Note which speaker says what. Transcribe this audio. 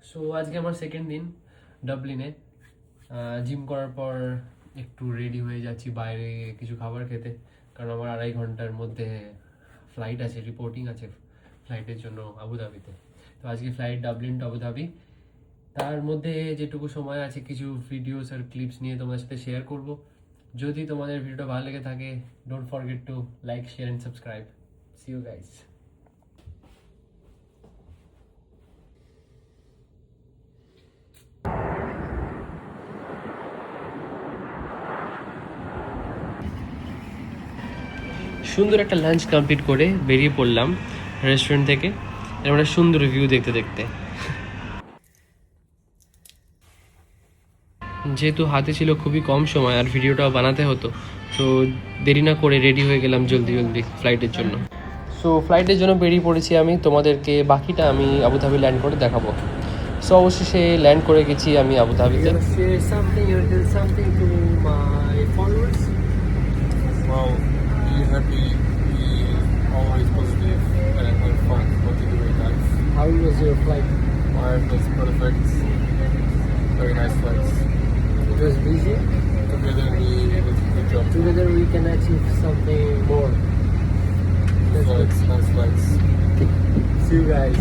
Speaker 1: So আজকে আমার second দিন ডাবলিনে। জিম করার পর একটু রেডি হয়ে যাচ্ছি বাইরে কিছু খাবার খেতে, কারণ আমার 2.5 ঘন্টার মধ্যে ফ্লাইট আছে, রিপোর্টিং আছে ফ্লাইটের জন্য আবুধাবিতে। তো আজকে ফ্লাইট ডাবলিন টু আবুধাবি। তার মধ্যে যেটুকু সময় আছে কিছু ভিডিওস আর ক্লিপস নিয়ে তোমাদের সাথে শেয়ার করব। যদি তোমাদের ভিডিওটা ভালো লেগে থাকে, don't forget to like, share and subscribe. See you guys. সুন্দর একটা লাঞ্চ কমপ্লিট করে বেরিয়ে পড়লাম রেস্টুরেন্ট থেকে, এরকম একটা সুন্দর ভিউ দেখতে দেখতে। যেহেতু হাতে ছিল খুবই কম সময় আর ভিডিওটাও বানাতে হতো, তো দেরি না করে রেডি হয়ে গেলাম জলদি জলদি ফ্লাইটের জন্য। সো ফ্লাইটের জন্য বেরিয়ে পড়েছি আমি, তোমাদেরকে বাকিটা আমি আবুধাবি ল্যান্ড করে দেখাবো। সো অবশেষে ল্যান্ড করে গেছি আমি আবুধাবিতে।
Speaker 2: Well, be happy, be always positive, and have fun what you do in life.
Speaker 1: How was your flight?
Speaker 2: Life was perfect, very nice flights.
Speaker 1: It was busy.
Speaker 2: Together we did a good job.
Speaker 1: Together we can achieve something more.
Speaker 2: Flights, nice flights.
Speaker 1: See you guys.